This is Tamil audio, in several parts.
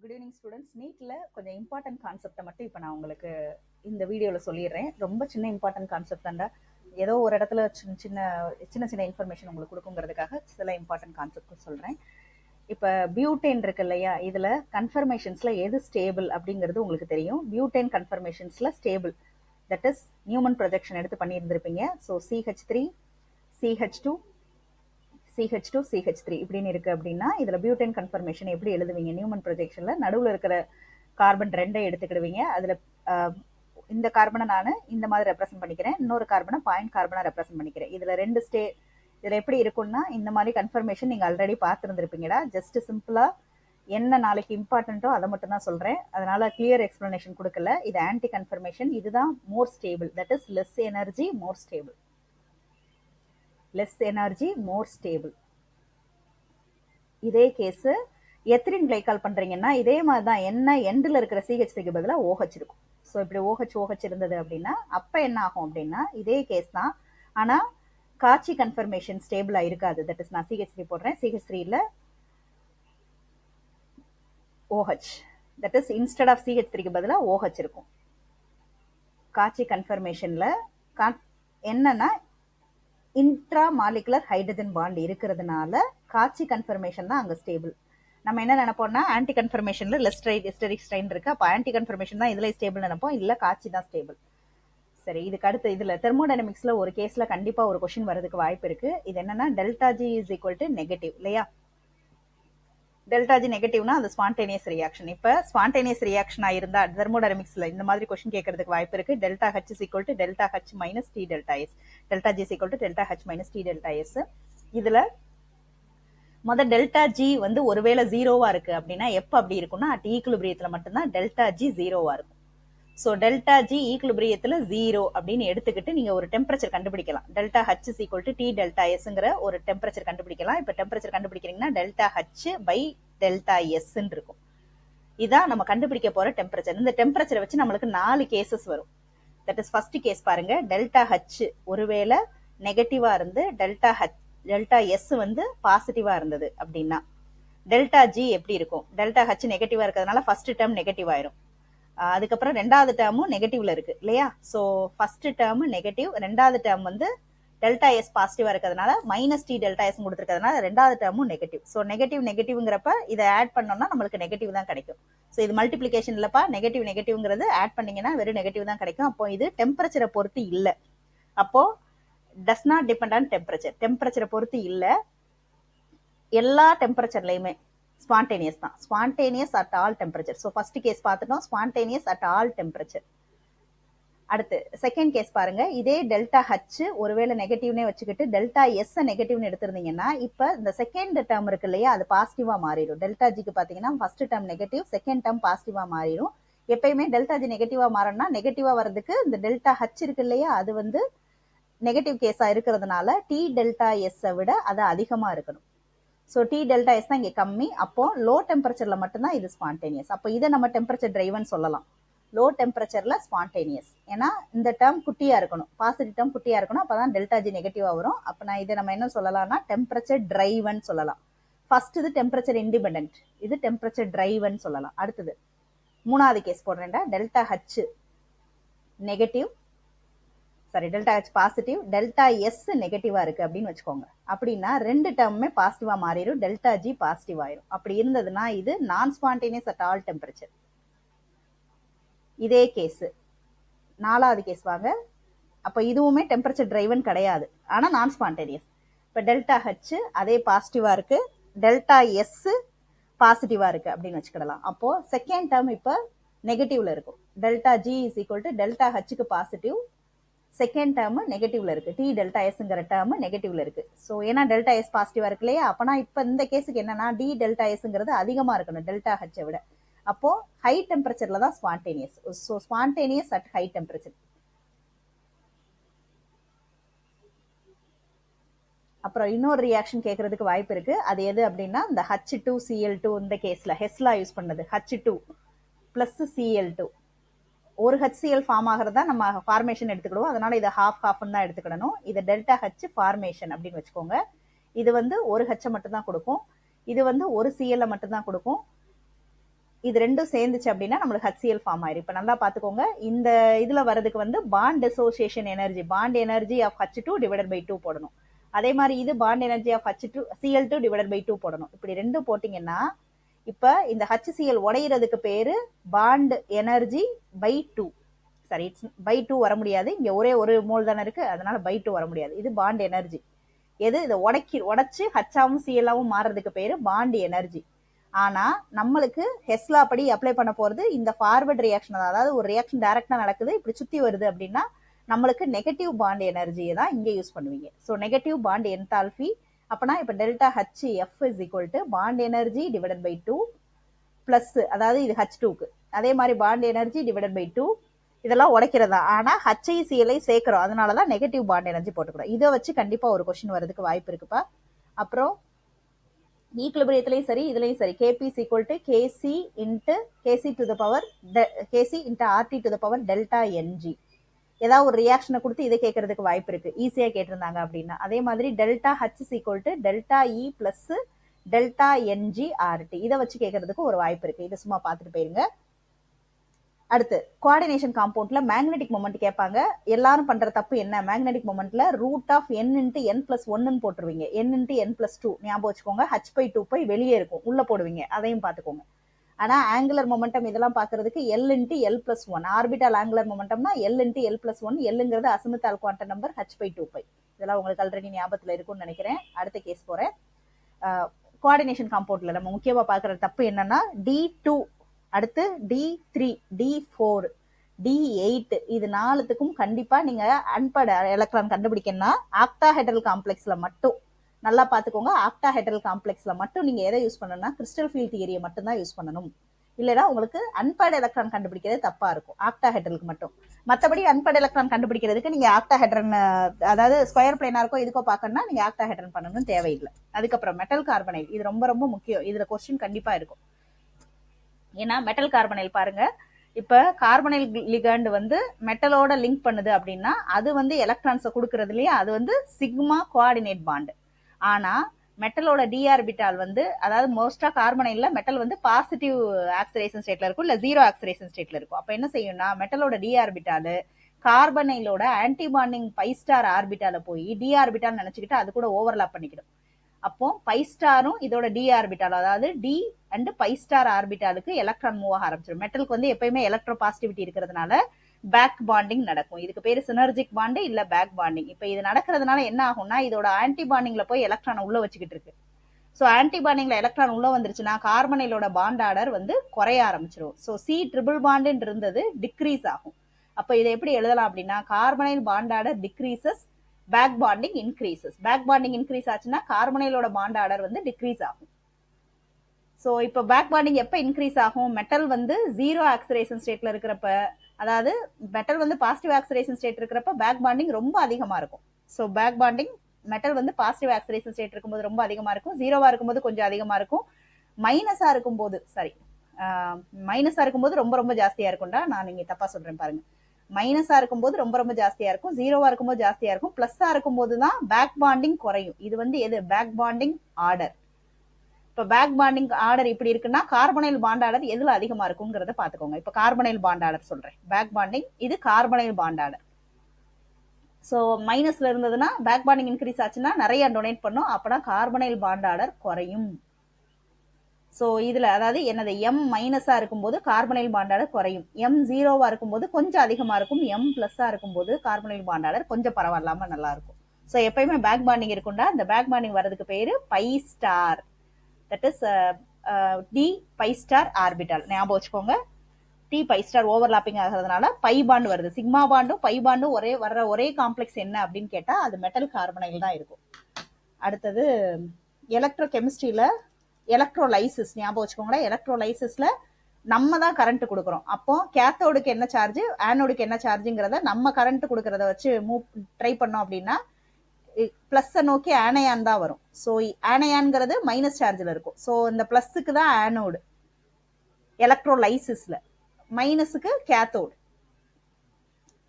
Good evening students. நீட்ல கொஞ்சம் இம்பார்ட்டன்ட் கான்செப்டை மட்டும் இப்போ நான் உங்களுக்கு இந்த வீடியோவில் சொல்லிடுறேன். ரொம்ப சின்ன இம்பார்ட்டன்ட் கான்செப்ட் தாண்டா, ஏதோ ஒரு இடத்துல சின்ன சின்ன சின்ன சின்ன இன்ஃபர்மேஷன் உங்களுக்கு கொடுக்குங்கிறதுக்காக சில இம்பார்ட்டன்ட் கான்செப்ட் சொல்கிறேன். இப்போ பியூட்டேன் இருக்கு இல்லையா, இதில் கன்ஃபர்மேஷன்ஸில் எது ஸ்டேபிள் அப்படிங்கிறது உங்களுக்கு தெரியும். பியூட்டேன் கன்ஃபர்மேஷன்ஸில் stable, that is Newman projection எடுத்து பண்ணியிருந்திருப்பீங்க. So CH3 CH2 CH2 CH3 இப்படின்னு இருக்கு அப்படின்னா இதுல பியூட்டேன் கன்ஃபர்மேஷன் எப்படி எழுதுவீங்க? நியூமன் ப்ரொஜெக்ஷன்ல நடுவில் இருக்கிற கார்பன் 2 எடுத்துக்கிடுவீங்க. அதுல இந்த கார்பனை நான் இந்த மாதிரி ரெப்ரசென்ட் பண்ணிக்கிறேன், இன்னொரு கார்பனை பாயிண்ட் கார்பனா ரெப்ரசென்ட் பண்ணிக்கிறேன். இதுல இதுல எப்படி இருக்கும்னா இந்த மாதிரி கன்ஃபர்மேஷன் நீங்க ஆல்ரெடி பார்த்துருந்துருப்பீங்கடா. ஜஸ்ட் சிம்பிளா என்ன நாளைக்கு இம்பார்ட்டன்ட்டோ அதை மட்டும் தான் சொல்றேன், அதனால கிளியர் எக்ஸ்பிளனேஷன் கொடுக்கல. இது ஆன்டி கன்ஃபர்மேஷன், இதுதான் மோர் stable, that is less energy more stable. Less energy more stable. இதே கேஸ் எத்திரின் கிளைக்கால் பண்றீங்கன்னா இதே மாதிரி தான், என்ன எண்டில் இருக்கிற CH3க்கு பதிலாக OH இருக்கும். ஸோ இப்படி OH இருந்தது அப்படின்னா அப்போ என்ன ஆகும் அப்படின்னா இதே கேஸ் தான், ஆனால் காட்சி கன்ஃபர்மேஷன் ஸ்டேபிளாக இருக்காது. தட் இஸ் நான் CH3 போடுறேன், CH3ல OH, that is instead of CH3க்கு பதிலாக OH இருக்கும். காட்சி கன்ஃபர்மேஷன்ல என்னன்னா இன்ட்ரா மாலிகுலர் ஹைட்ரஜன் பாண்ட் இருக்கிறதுனால காட்சி கன்ஃபர்மேஷன் தான் அங்கே ஸ்டேபிள். நம்ம என்ன நினைப்போம்னா ஆன்டி கன்ஃபர்மேஷன்ல லெஸ்டரிக் ஸ்ட்ரெயின் இருக்கு, அப்போ ஆன்டி கன்ஃபர்மேஷன் தான் இதுல ஸ்டேபிள் நினைப்போம், இல்ல காட்சி தான் ஸ்டேபிள். சரி, இதுக்கு அடுத்து இதுல தெர்மோடைனமிக்ஸ்ல ஒரு கேஸ்ல கண்டிப்பா ஒரு கொஸ்டின் வரதுக்கு வாய்ப்பு இருக்கு. இது என்னன்னா delta G is equal to negative இல்லையா? டெல்டா ஜி நெகட்டிவ்னா அது ஸ்பான்டேனியஸ் ரியாக்ஷன். இப்ப ஸ்பான்டேனியஸ் ரியாக்ஷனா இருந்தா தெர்மோடைனமிக்ஸ்ல இந்த மாதிரி கொஸ்டின் கேட்கறதுக்கு வாய்ப்பு இருக்கு. Delta H is equal to delta H minus T delta S, delta G is equal to delta H minus T delta S. இதுல டெல்டா ஜி ஒருவேளை ஜீரோவா இருக்கு அப்படின்னா எப்ப அப்படி இருக்கும்னா அட் ஈக்குலிபிரியத்துல மட்டும்தான் டெல்டா ஜி ஜீரோவா இருக்கும். ஸோ டெல்டா ஜி ஈக்குலிபிரியத்துல ஜீரோ அப்படின்னு எடுத்துக்கிட்டு நீங்க ஒரு டெம்பரேச்சர் கண்டுபிடிக்கலாம். Delta H is equal to T delta எஸ்ங்கிற ஒரு டெம்பரேச்சர் கண்டுபிடிக்கலாம். இப்ப டெம்பரேச்சர் கண்டுபிடிக்கிறீங்கன்னா delta H by delta S இருக்கும். இதான் நம்ம கண்டுபிடிக்க போற டெம்பரேச்சர். இந்த டெம்பரேச்சரை வச்சு நம்மளுக்கு 4 கேசஸ் வரும். தட் இஸ் ஃபர்ஸ்ட் கேஸ் பாருங்க, டெல்டா ஹெச் ஒருவேளை நெகட்டிவா இருந்து டெல்டா எஸ் பாசிட்டிவா இருந்தது அப்படின்னா டெல்டா ஜி எப்படி இருக்கும்? டெல்டா ஹெச் நெகட்டிவா இருக்கிறதுனால ஃபர்ஸ்ட் டேர்ம் நெகட்டிவ் ஆயிரும். அதுக்கப்புறம் ரெண்டாவது டேர்மும் நெகட்டிவ்ல இருக்கு இல்லையா? ஸோ ஃபர்ஸ்ட் டேர்ம் நெகட்டிவ், ரெண்டாவது டேர்ம் டெல்டா எஸ் பாசிட்டிவா இருக்கிறதுனால மைனஸ் டி டெல்டா எஸ் கொடுத்துருக்கிறதுனால ரெண்டாவது டேர்மும் நெகட்டிவ். ஸோ நெகட்டிவ்ங்கிறப்ப இதை ஆட் பண்ணோம்னா நம்மளுக்கு நெகட்டிவ் தான் கிடைக்கும். ஸோ இது மல்டிபிளிகேஷன் இல்லப்பா, நெகட்டிவ்ங்கிறது ஆட் பண்ணீங்கன்னா வெறும் நெகட்டிவ் தான் கிடைக்கும். அப்போ இது டெம்பரேச்சரை பொறுத்து இல்லை, அப்போ does not depend on temperature. டெம்பரேச்சரை பொறுத்து இல்லை, எல்லா டெம்பரேச்சர்லையுமே ஸ்பான்டேனியஸ் தான், spontaneous at all temperature. So first case பார்த்துட்டோம், ஸ்பான்டேனியஸ் அட் ஆல் டெம்பரேச்சர். அடுத்து செகண்ட் கேஸ் பாருங்க, இதே டெல்டா ஹெச் ஒருவேளை நெகட்டிவ்னே வச்சுக்கிட்டு டெல்டா எஸ் நெகட்டிவ்னு எடுத்திருந்தீங்கன்னா இப்ப இந்த செகண்ட் டேர்ம் இருக்கு இல்லையா அது பாசிட்டிவா மாறிடும். டெல்டா ஜிக்கு பாத்தீங்கன்னா first term negative, second term பாசிட்டிவா மாறிடும். எப்பயுமே டெல்டா ஜி நெகட்டிவா மாறணும்னா நெகட்டிவா வர்றதுக்கு இந்த டெல்டா ஹெச் இருக்கு இல்லையா அது நெகட்டிவ் கேஸா இருக்கிறதுனால டி டெல்டா எஸ் விட அது அதிகமா இருக்கணும். ஸோ டி டெல்டா எஸ் தான் இங்கே கம்மி, அப்போ லோ டெம்பரேச்சர்ல மட்டும்தான் இது ஸ்பான்டேனியஸ். அப்போ இதை நம்ம டெம்பரேச்சர் டிரைவன் சொல்லலாம், லோ டெம்பரேச்சர்ல ஸ்பான்டேனியஸ். ஏன்னா இந்த டேர்ம் குட்டியா இருக்கணும், பாசிட்டிவ் டேர்ம் குட்டியா இருக்கணும், அப்பதான் டெல்டா ஜி நெகட்டிவா வரும். அப்ப நான் இதை நம்ம என்ன சொல்லலாம்னா டெம்பரேச்சர் டிரைவன் சொல்லலாம். ஃபர்ஸ்ட் இது டெம்பரேச்சர் இண்டிபெண்டன்ட், இது டெம்பரேச்சர் டிரைவன் சொல்லலாம். அடுத்தது மூணாவது கேஸ் போடுறேன்டா, delta H negative, sorry delta H positive, delta S நெகட்டிவா இருக்கு அப்படின்னு வச்சுக்கோங்க. அப்படின்னா ரெண்டு டேர்முமே பாசிட்டிவா மாறிடும், டெல்டா ஜி பாசிட்டிவ் ஆயிரும். அப்படி இருந்ததுன்னா இது நான் ஸ்பான்டேனியஸ் அட் ஆல் டெம்பரேச்சர். இதே கேஸ் நாலாவது கேஸ் வாங்க, அப்ப இதுவுமே டெம்பரேச்சர் டிரைவன் கிடையாது, ஆனா நான் ஸ்பான்டேனியஸ். இப்ப டெல்டா ஹெச் அதே பாசிட்டிவா இருக்கு, டெல்டா எஸ் பாசிட்டிவா இருக்கு அப்படின்னு வச்சுக்கிடலாம். அப்போ செகண்ட் டேர்ம் இப்ப நெகட்டிவ்ல இருக்கும், delta G is equal to delta ஹெச்சுக்கு பாசிட்டிவ், செகண்ட் டேர்ம் நெகட்டிவ்ல இருக்கு, டி டெல்டா எஸ்ங்கிற டேர்ம் நெகட்டிவ்ல இருக்கு. ஸோ ஏன்னா டெல்டா எஸ் பாசிட்டிவா இருக்கு இல்லையா, அப்பனா இப்ப இந்த கேஸுக்கு என்னன்னா டி டெல்டா எஸ்ங்கிறது அதிகமா இருக்கணும் டெல்டா ஹெச்சை விட. அப்போ ஹை டெம்பரேச்சர்ல தான் spontaneous. So spontaneous at high temperature. அப்புறம் இன்னொரு ரியாக்ஷன் கேட்கறதுக்கு வாய்ப்பு இருக்கு, அது எது அப்படின்னா இந்த H2Cl2 இந்த கேஸ்ல ஹெஸ்லா யூஸ் பண்ணது H2 பிளஸ் Cl2 ஒரு HCl ஃபார்ம் ஆகிறதா நம்ம ஃபார்மேஷன் எடுத்துக்கிடுவோம், அதனால இதை ஹாஃப் தான் எடுத்துக்கிடணும். இது டெல்டா ஹெச் ஃபார்மேஷன் அப்படின்னு வச்சுக்கோங்க. இது ஒரு ஹெச்சை மட்டும் தான் கொடுக்கும், இது ஒரு Cl மட்டும் தான் கொடுக்கும். இது ரெண்டும் சேர்ந்துச்சு அப்படின்னா நம்மளுக்கு HCl ஃபார்ம் ஆயிரும். இப்ப நல்லா பாத்துக்கோங்க, இந்த இதுல வர்றதுக்கு வந்து bond dissociation energy, bond energy of H2 divided by 2 போடணும். அதே மாதிரி இது bond energy of H2 Cl2 divided by 2 போடணும். இப்படி ரெண்டும் போட்டீங்கன்னா இப்ப இந்த HCl உடையிறதுக்கு பேரு பாண்ட் எனர்ஜி பை 2. சரி, பை 2 வர முடியாது, இங்க ஒரே ஒரு மோல் தானே இருக்கு, அதனால பை 2 வர முடியாது. இது பாண்ட் எனர்ஜி. எது இதை உடைச்சு ஹச்சாவும் சிஎல்லாவும் மாறுறதுக்கு பேரு பாண்ட் எனர்ஜி. ஆனா நம்மளுக்கு ஹெஸ்லா படி அப்ளை பண்ண போறது இந்த ஃபார்வர்ட் ரியாக்ஷன், அதாவது ஒரு ரியாக்ஷன் டைரக்டா நடக்குது, இப்படி சுத்தி வருது அப்படின்னா நம்மளுக்கு நெகட்டிவ் பாண்ட் எனர்ஜியை தான் இங்க யூஸ் பண்ணுவீங்க. ஸோ நெகட்டிவ் பாண்ட் என்தால்பி அப்பனா இப்ப delta H F is equal to bond energy divided by 2 plus, அதாவது இது H2க்கு, அதே மாதிரி பாண்ட் எனர்ஜி டிவைடட் பை 2, இதெல்லாம் உடைக்கிறதா. ஆனா HICL சேர்க்கிறோம், அதனாலதான் நெகட்டிவ் பாண்ட் எனர்ஜி போட்டுக்கிறோம். இதை வச்சு கண்டிப்பா ஒரு கொஸ்டின் வரதுக்கு வாய்ப்பு இருக்குப்பா. அப்புறம் ஈக்குலிபிரியத்திலையும் சரி இதுலயும் சரி Kp is equal to Kc into Kc to the power Kc into RT to the power delta Ng. ஏதாவது ஒரு ரியாக்ஷனை கொடுத்து இதை கேட்கறதுக்கு வாய்ப்பு இருக்கு, ஈஸியா கேட்டிருந்தாங்க அப்படின்னா. அதே மாதிரி delta H is equal to delta E plus delta n g RT, இதை வச்சு கேட்கறதுக்கு ஒரு வாய்ப்பு இருக்கு. இதை சும்மா பார்த்துட்டு போயிருங்க. அடுத்து கோஆர்டினேஷன் காம்பவுண்ட்ல மேக்னெட்டிக் மொமெண்ட் கேட்பாங்க. எல்லாரும் பண்ற தப்பு என்ன, மேக்னெட்டிக் மொமெண்ட்ல root of n into n plus ஒன்னு போட்டுருவீங்க, n இன்ட்டு n பிளஸ் 2 ஞாபகம் வச்சுக்கோங்க. h பை 2 பை வெளியே இருக்கும், உள்ள போடுவீங்க, அதையும் பார்த்துக்கோங்க. ஆனா ஆங்குலர் மொமெண்டம் இதெல்லாம் பாக்குறதுக்கு L into L plus 1, orbital angular மொமெண்டம்னா L இன்ட்டு L பிளஸ் 1, Lங்கிறது azimuthal quantum number, h by 2 pi. இதெல்லாம் உங்களுக்கு ஆல்ரெடி ஞாபகத்துல இருக்கும்னு நினைக்கிறேன். அடுத்த கேஸ் போறேன். கோஆர்டினேஷன் காம்பவுண்ட்ல நம்ம முக்கியமா பாக்குற தப்பு என்னன்னா D2, அடுத்து D3, D4, D8, இது நாலுத்துக்கும் கண்டிப்பா நீங்க அன்பேர்டு எலக்ட்ரான் கண்டுபிடிக்கணும்னா ஆக்டாஹெட்ரல் காம்ப்ளெக்ஸ்ல மட்டும் நல்லா பாத்துக்கோங்க. ஆக்டாஹெட்ரல் காம்ப்ளெக்ஸ்ல மட்டும் நீங்க எதை யூஸ் பண்ணணும்னா கிறிஸ்டல் ஃபீல்ட் தியரியை மட்டும் தான் யூஸ் பண்ணணும். இல்லைன்னா உங்களுக்கு அன்பேர்டு எலக்ட்ரான் கண்டுபிடிக்கிறது தப்பா இருக்கும் ஆக்டாஹெட்ரலுக்கு மட்டும். மற்றபடி அன்பேர்டு எலக்ட்ரான் கண்டுபிடிக்கிறதுக்கு நீங்க ஆக்டாஹெட்ரன், அதாவது ஸ்கொயர் பிளேனாருக்கோ இதுக்கோ பார்க்கணும்னா நீங்க ஆக்டாஹெட்ரன் பண்ணணும் தேவையில்லை. அதுக்கப்புறம் மெட்டல் கார்பனைல், இது ரொம்ப ரொம்ப முக்கியம், இதுல கொஸ்டின் கண்டிப்பா இருக்கும். ஏன்னா மெட்டல் கார்பனைல் பாருங்க, இப்ப கார்பனைல் லிகண்ட் வந்து மெட்டலோட லிங்க் பண்ணுது அப்படின்னா அது வந்து எலக்ட்ரான்ஸை கொடுக்கறது இல்லையா, அது வந்து சிக்மா கோஆர்டினேட் பாண்ட். ஆனா மெட்டலோட டி ஆர்பிட்டால் வந்து, அதாவது மோஸ்டா கார்பனைல்ல மெட்டல் வந்து பாசிட்டிவ் ஆக்சிடேஷன் ஸ்டேட்ல இருக்கும், இல்ல ஜீரோ ஆக்சிடேஷன் ஸ்டேட்ல இருக்கும். அப்ப என்ன செய்யும்னா மெட்டலோட டி ஆர்பிட்டால் கார்பனைலோட ஆன்டிபாண்டிங் பை ஸ்டார் ஆர்பிட்டால போய் டி ஆர்பிட்டால் நினைச்சுக்கிட்டு அது கூட ஓவர்லாப் பண்ணிக்கிடும். அப்போ பை ஸ்டாரும் இதோட டி ஆர்பிட்டால், அதாவது டி அண்ட் பை ஸ்டார் ஆர்பிட்டாலுக்கு எலக்ட்ரான் மூவ் ஆக ஆரம்பிச்சிடும். மெட்டலுக்கு வந்து எப்பயுமே எலக்ட்ரோ பாசிட்டிவிட்டி இருக்கிறதுனால பேக் பாண்டிங் நடக்கும். இதுக்கு பேரு சினர்ஜிக் பாண்டு இல்ல பேக் பாண்டிங். இப்ப இது நடக்கிறதுனால என்ன ஆகும்னா இதோட ஆன்டி பாண்டிங்ல போய் எலக்ட்ரான் உள்ள வச்சுக்கிட்டு இருக்கு. ஸோ ஆன்டி பாண்டிங்ல எலக்ட்ரான் உள்ள வந்துருச்சுன்னா கார்பனைலோட பாண்ட் ஆர்டர் வந்து குறைய ஆரம்பிச்சிடும். ஸோ சி ட்ரிபிள் பாண்டுன்னு இருந்தது டிக்ரீஸ் ஆகும். அப்ப இதை எப்படி எழுதலாம் அப்படின்னா carbonyl bond order decreases, back bonding increases. Back bonding increase ஆச்சுன்னா கார்பனைலோட பாண்ட் ஆர்டர் வந்து டிக்ரீஸ் ஆகும். ஸோ இப்போ பேக் பாண்டிங் எப்போ இன்க்ரீஸ் ஆகும், மெட்டல் வந்து ஜீரோ ஆக்சிடேஷன் ஸ்டேட்ல இருக்கிறப்ப, அதாவது மெட்டல் வந்து பாசிட்டிவ் ஆக்சிடேஷன் ஸ்டேட் இருக்கிறப்ப பேக் பாண்டிங் ரொம்ப அதிகமா இருக்கும். ஸோ பேக் பாண்டிங் மெட்டல் வந்து பாசிட்டிவ் ஆக்சிடேஷன் ஸ்டேட் இருக்கும்போது ரொம்ப அதிகமா இருக்கும், ஜீரோவா இருக்கும்போது கொஞ்சம் அதிகமா இருக்கும், மைனஸா இருக்கும்போது மைனஸா இருக்கும்போது ரொம்ப ரொம்ப ஜாஸ்தியா இருக்கும்டா, நான் நீங்க தப்பா சொல்றேன் பாருங்க. மைனஸா இருக்கும்போது ரொம்ப ரொம்ப ஜாஸ்தியா இருக்கும், ஜீரோவா இருக்கும்போது ஜாஸ்தியா இருக்கும், பிளஸ்ஸா இருக்கும்போது தான் பேக் பாண்டிங் குறையும். இது வந்து எது பேக் பாண்டிங் ஆர்டர். இப்ப பேக் பாண்டிங் ஆர்டர் இப்படி இருக்குன்னா கார்பனைல் பாண்ட் ஆர்டர் எதுல அதிகமா இருக்குங்கிறத பாத்துக்கோங்க. இப்ப கார்பனைல் பாண்ட் ஆர்டர் சொல்றேன், பேக் பாண்டிங், இது கார்பனைல் பாண்ட் ஆர்டர். சோ மைனஸ்ல இருந்ததுன்னா பேக் பாண்டிங் இன்க்ரீஸ் ஆச்சுன்னா நிறைய டொனேட் பண்ணும், அப்பனா கார்பனைல் பாண்ட் ஆர்டர் குறையும். சோ இதுல அதாவது என்னது எம் மைனஸா இருக்கும்போது கார்பனைல் பாண்ட் ஆர்டர் குறையும், எம் ஜீரோவா இருக்கும்போது கொஞ்சம் அதிகமா இருக்கும், எம் பிளஸ்ஸா இருக்கும்போது கார்பனைல் பாண்ட் ஆர்டர் கொஞ்சம் பரவாயில்லாம நல்லா இருக்கும். சோ எப்பயுமே பேக் பாண்டிங் இருக்கும்டா, இந்த பேக் பாண்டிங் வர்றதுக்கு பேரு pi star, that is d pi star ஆர்பிட்டால். ஞாபகம் வச்சுக்கோங்க, டி பை ஸ்டார் ஓவர்லாப்பிங் ஆகிறதுனால பை பாண்ட் வருது. சிக்மா பாண்டும் பை பாண்டும் ஒரே காம்ப்ளெக்ஸ் என்ன அப்படின்னு கேட்டா அது மெட்டல் கார்பனைல் தான் இருக்கும். அடுத்தது எலக்ட்ரோ கெமிஸ்ட்ரியில எலக்ட்ரோலைசிஸ் ஞாபகம் வச்சுக்கோங்களா. எலக்ட்ரோலைசிஸ்ல நம்ம தான் கரண்ட் கொடுக்குறோம். அப்போ கேத்தோடுக்கு என்ன சார்ஜ், ஆனோடுக்கு என்ன சார்ஜுங்கிறத நம்ம கரண்ட் கொடுக்கறத வச்சு ட்ரை பண்ணோம் அப்படின்னா பிளஸ் நோக்கி ஆனையான் தான் வரும். ஸோ ஆனையான்ங்கிறது மைனஸ் சார்ஜில் இருக்கும். ஸோ இந்த பிளஸுக்கு தான் ஆனோடு எலக்ட்ரோலைசிஸ்ல, மைனஸுக்கு கேத்தோடு.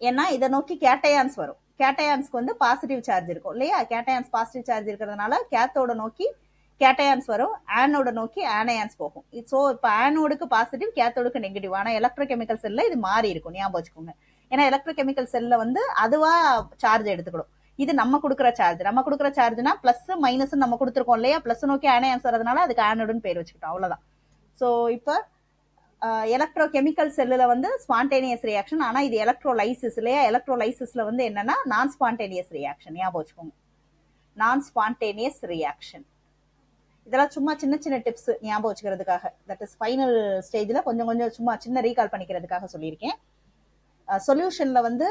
ஏன்னா இதை நோக்கி கேட்டையான்ஸ் வரும், கேட்டையான்ஸ்க்கு வந்து பாசிட்டிவ் சார்ஜ் இருக்கும் இல்லையா, கேட்டையான்ஸ் பாசிட்டிவ் சார்ஜ் இருக்கிறதுனால கேத்தோட நோக்கி கேட்டயான்ஸ் வரும், ஆனோட நோக்கி ஆனயான்ஸ் போகும். ஸோ இப்போ ஆனோடுக்கு பாசிட்டிவ், கேத்தோடுக்கு நெகட்டிவ். ஆனால் எலக்ட்ரோகெமிக்கல் செல்ல இது மாறி இருக்கும், ஞாபகம் வச்சுக்கோங்க. ஏன்னா எலக்ட்ரோகெமிக்கல் செல்ல வந்து அதுவா சார்ஜ் எடுத்துக்கணும். இது நம்ம கொடுக்குற சார்ஜ்னா பிளஸ் மைனஸ் நம்ம கொடுத்துருக்கோம் இல்லையா, பிளஸ் நோக்கி ஆனயான்ஸ் வரதுனால அதுக்கு ஆனோடுன்னு பேர் வச்சுக்கிட்டோம், அவ்வளவுதான். ஸோ இப்போ எலக்ட்ரோகெமிக்கல் செல்லுல வந்து ஸ்பான்டேனியஸ் ரியாக்ஷன், ஆனா இது எலக்ட்ரோலைசிஸ் இல்லையா. எலக்ட்ரோலைசிஸ்ல வந்து என்னன்னா நான் ஸ்பான்டேனியஸ் ரியாக்ஷன், ஞாபகம் வச்சுக்கோங்க, நான் ஸ்பான்டேனியஸ் ரியாக்ஷன். இதெல்லாம் சும்மா சின்ன சின்ன டிப்ஸ் ஞாபகம் வச்சுக்கிறதுக்காக, தட் இஸ் ஃபைனல் ஸ்டேஜ்ல கொஞ்சம் கொஞ்சம் சும்மா சின்ன ரீகால் பண்ணிக்கிறதுக்காக சொல்லியிருக்கேன். சொல்யூஷன்ல வந்து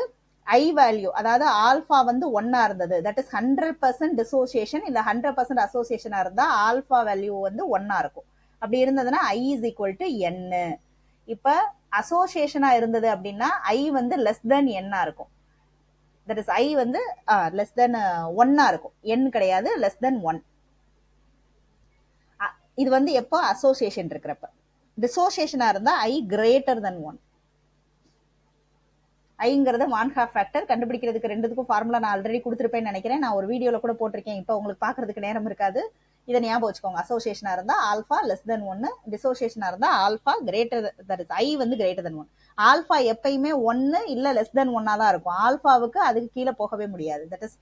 ஐ வேல்யூ, அதாவது ஆல்பா வந்து 1 இருந்தது, தட் இஸ் 100% டிசோசியேஷன் இல்ல 100% அசோசியேஷனா இருந்தா ஆல்பா வேல்யூ வந்து 1 இருக்கும். அப்படி இருந்ததுன்னா ஐ இஸ் ஈக்குவல் டு என். இப்ப அசோசியேஷனா இருந்தது அப்படின்னா ஐ வந்து லெஸ் தென் என்னா இருக்கும், தட் இஸ் ஐ வந்து லெஸ் தென் 1 இருக்கும், என் கிடையாது, லெஸ் தென் 1. இது வந்து எப்போ அசோசியேஷன் இருக்கிறப்ப. டிசோசியேஷனா இருந்தா ஐ கிரேட்டர் தென் 1. ஐங்கிறத வான் ஹாஃப் ஃபேக்டர் கண்டுபிடிக்கிறதுக்கு ரெண்டுத்துக்கும் ஃபார்முலா நான் ஆல்ரெடி கொடுத்துருப்பேன்னு நினைக்கிறேன், நான் ஒரு வீடியோல கூட போட்டிருக்கேன், இப்போ உங்களுக்கு பாக்குறதுக்கு நேரம் இருக்காது, இதை ஞாபகம் வச்சுக்கோங்க. அசோசியேஷனா இருந்தா ஆல்பா லெஸ் தென் 1, டிசோசியேஷனா இருந்தா alpha greater, that is I வந்து கிரேட்டர் தென் 1. ஆல்பா எப்பயுமே 1 இல்ல லெஸ் தென் 1 தான் இருக்கும். ஆல்பாவுக்கு அதுக்கு கீழே போகவே முடியாது, தட் இஸ்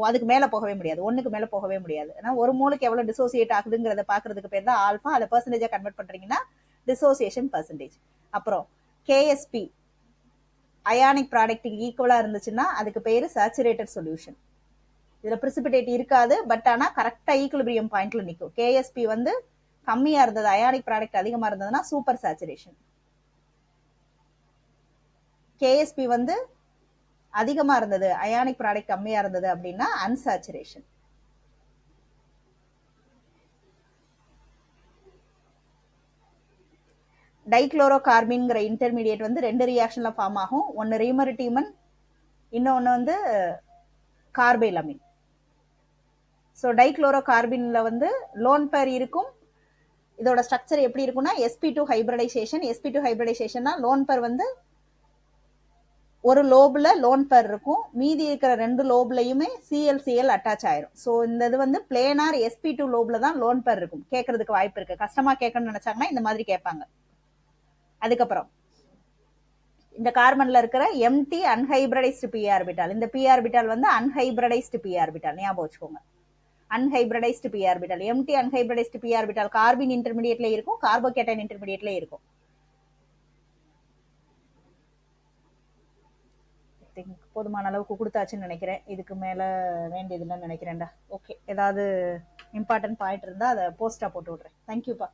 அதுக்கு மேல போகவே முடியாது, 1க்கு மேல போகவே முடியாது. ஏன்னா ஒரு மோலுக்கு எவ்வளவு டிசோசியேட் ஆகுதுங்கிறத பாக்குறதுக்கு பேர் தான் ஆல்பா. அதை பெர்சன்டேஜா கன்வெர்ட் பண்றீங்கன்னா டிசோசியேஷன் பெர்சன்டேஜ். அப்புறம் கேஎஸ்பி அயானிக் ப்ராடக்ட்டுக்கு ஈக்குவலா இருந்துச்சுன்னா அதுக்கு பேரு சேச்சுரேட்டட் சொல்யூஷன். இதுல பிரிசிபிடேட் இருக்காது, பட் ஆனா கரெக்டா ஈக்குலிபிரியம் பாயிண்ட்ல நிக்கும். கேஎஸ்பி வந்து கம்மியா இருந்தது, அயானிக் ப்ராடக்ட் அதிகமா இருந்ததுன்னா சூப்பர் சேச்சுரேஷன். கேஎஸ்பி வந்து அதிகமா இருந்தது, அயானிக் ப்ராடக்ட் கம்மியா இருந்தது அப்படின்னா அன்சாச்சுரேஷன். டைக்ளோரோ கார்பின்ங்கிற இன்டர்மீடியேட் வந்து 2 ரியாக்ஷன்ல ஃபார்ம் ஆகும். ஒன்னு ரீமரிட்டீமன், இன்னொன்னு வந்து கார்பைலமின். ஸோ டைக்ளோரோ கார்பின்ல வந்து லோன் பேர் இருக்கும். இதோட ஸ்ட்ரக்சர் எப்படி இருக்கும்னா sp2 hybridisation. sp2 ஹைபிரிடைசேஷன்னா lone pair வந்து ஒரு லோப்ல லோன் பேர் இருக்கும், மீதி இருக்கிற 2 லோப்லயுமே சிஎல் அட்டாச் ஆயிரும். ஸோ இந்த இது வந்து பிளேனார் sp2 லோப்ல தான் லோன் பேர் இருக்கும். கேட்கறதுக்கு வாய்ப்பு இருக்கு, கஷ்டமா கேட்கணும்னு நினைச்சாங்கன்னா இந்த மாதிரி கேட்பாங்க. அதுக்கப்புறம் இந்த கார்பன்ல இருக்கிற எம்டி அன்ஹைபிரடைஸ்டு பி ஆர்பிட்டால், இந்த பி ஆர்பிட்டால் வந்து அன்ஹைபிரடைஸ்டு பி ஆர்பிட்டால், ஞாபகம் வச்சுக்கோங்க, unhybridized p orbital. Empty unhybridized p orbital carbene இன்டர்மீடியேட்ல இருக்கும், கார்போகேட்டைன் இன்டர்மீடியேட்ல இருக்கும். போதுமான அளவுக்கு கொடுத்தாச்சுன்னு நினைக்கிறேன், இதுக்கு மேல வேண்டியதுன்னு நினைக்கிறேன்டா. ஓகே, ஏதாவது இம்பார்ட்டன்ட் பாயிண்ட் இருந்தா அதை போஸ்டா போட்டு விடுறேன். தேங்க்யூப்பா.